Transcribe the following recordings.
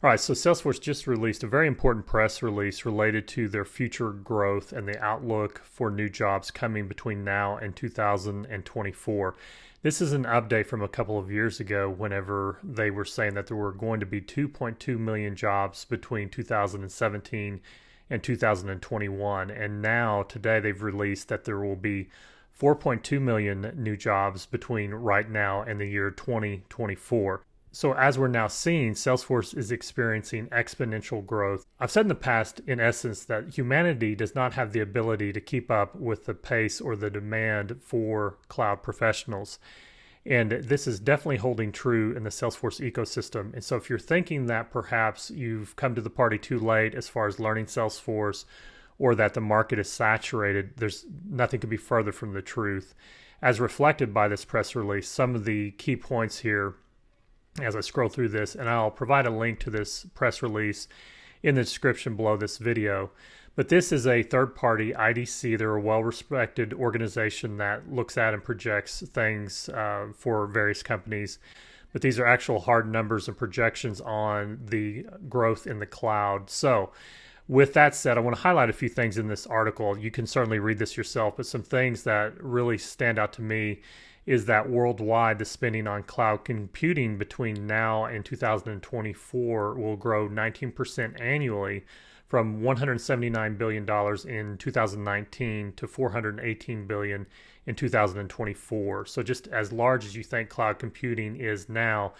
All right, so Salesforce just released a very important press release related to their future growth and the outlook for new jobs coming between now and 2024. This is an update from a couple of years ago whenever they were saying that there were going to be 2.2 million jobs between 2017 and 2021. And now, today, they've released that there will be 4.2 million new jobs between right now and the year 2024. So as we're now seeing, Salesforce is experiencing exponential growth. I've said in the past, in essence, that humanity does not have the ability to keep up with the pace or the demand for cloud professionals. And this is definitely holding true in the Salesforce ecosystem. And so if you're thinking that perhaps you've come to the party too late as far as learning Salesforce, or that the market is saturated, there's nothing could be further from the truth. As reflected by this press release, some of the key points here as I scroll through this, and I'll provide a link to this press release in the description below this video. But this is a third-party IDC. They're a well-respected organization that looks at and projects things for various companies. But these are actual hard numbers and projections on the growth in the cloud. So with that said, I want to highlight a few things in this article. You can certainly read this yourself, but some things that really stand out to me is that worldwide the spending on cloud computing between now and 2024 will grow 19% annually, from $179 billion in 2019 to $418 billion in 2024. So just as large as you think cloud computing is now,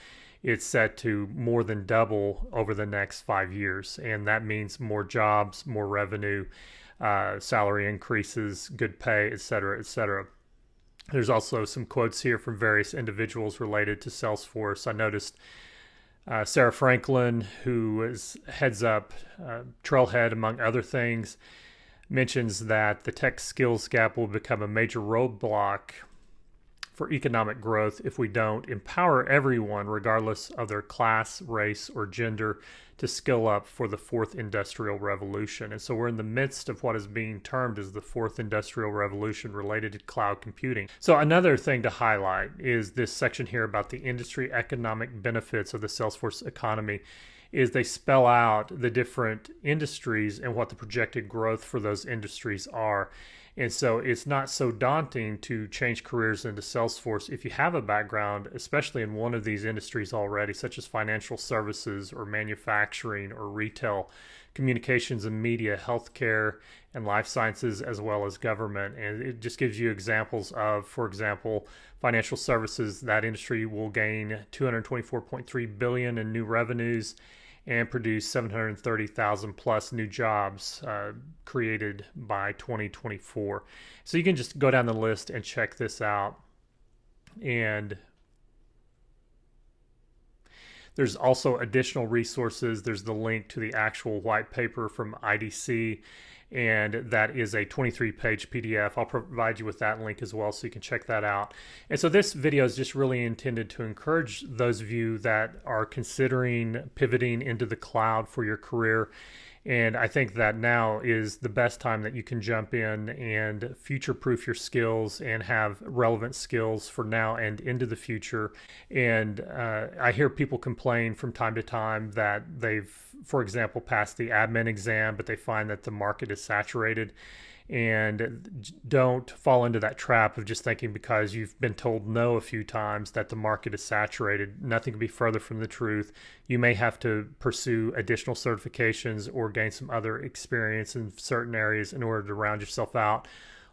it's set to more than double over the next 5 years. And that means more jobs, more revenue, salary increases, good pay, et cetera, et cetera. There's also some quotes here from various individuals related to Salesforce. I noticed Sarah Franklin, who heads up Trailhead, among other things, mentions that the tech skills gap will become a major roadblock for economic growth if we don't empower everyone, regardless of their class, race, or gender, to skill up for the fourth industrial revolution. And so we're in the midst of what is being termed as the fourth industrial revolution related to cloud computing. So another thing to highlight is this section here about the industry economic benefits of the Salesforce economy. Is they spell out the different industries and what the projected growth for those industries are. And so it's not so daunting to change careers into Salesforce if you have a background, especially in one of these industries already, such as financial services or manufacturing or retail, communications and media, healthcare and life sciences, as well as government. And it just gives you examples of, for example, financial services. That industry will gain $224.3 billion in new revenues and produce 730,000 plus new jobs created by 2024. So you can just go down the list and check this out. And there's also additional resources. There's the link to the actual white paper from IDC, and that is a 23-page PDF. I'll provide you with that link as well so you can check that out. And so this video is just really intended to encourage those of you that are considering pivoting into the cloud for your career. And I think that now is the best time that you can jump in and future-proof your skills and have relevant skills for now and into the future. And I hear people complain from time to time that they've, for example, passed the admin exam, but they find that the market is saturated. And don't fall into that trap of just thinking because you've been told no a few times that the market is saturated. Nothing could be further from the truth. You may have to pursue additional certifications or gain some other experience in certain areas in order to round yourself out.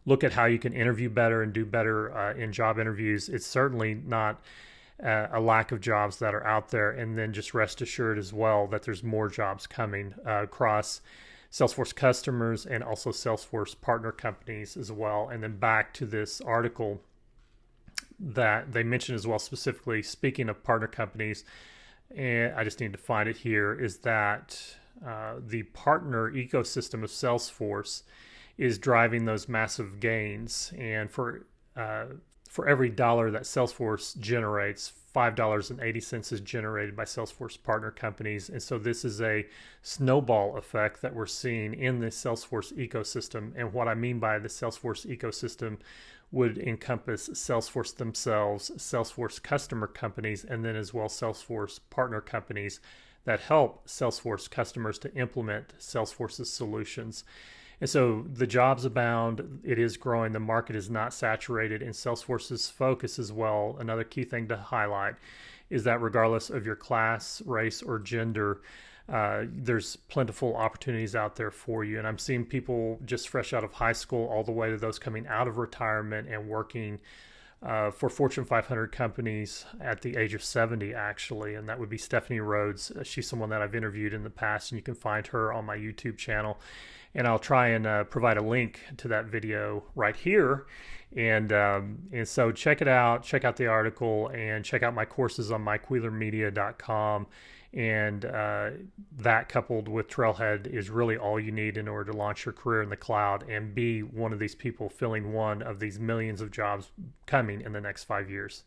Look at how you can interview better and do better in job interviews. It's certainly not a lack of jobs that are out there. And then just rest assured as well that there's more jobs coming across Salesforce customers and also Salesforce partner companies as well. And then back to this article that they mentioned as well, specifically speaking of partner companies, and I just need to find it here, is that the partner ecosystem of Salesforce is driving those massive gains. And for every dollar that Salesforce generates, $5.80 is generated by Salesforce partner companies. And so this is a snowball effect that we're seeing in the Salesforce ecosystem. And what I mean by the Salesforce ecosystem would encompass Salesforce themselves, Salesforce customer companies, and then as well Salesforce partner companies that help Salesforce customers to implement Salesforce's solutions. And so the jobs abound, it is growing, the market is not saturated, and Salesforce's focus as well. Another key thing to highlight is that regardless of your class, race, or gender, there's plentiful opportunities out there for you. And I'm seeing people just fresh out of high school all the way to those coming out of retirement and working for Fortune 500 companies at the age of 70, actually. And that would be Stephanie Rhodes. She's someone that I've interviewed in the past, and you can find her on my YouTube channel. And I'll try and provide a link to that video right here. And so check it out, check out the article, and check out my courses on myqueelermedia.com. And that coupled with Trailhead is really all you need in order to launch your career in the cloud and be one of these people filling one of these millions of jobs coming in the next 5 years.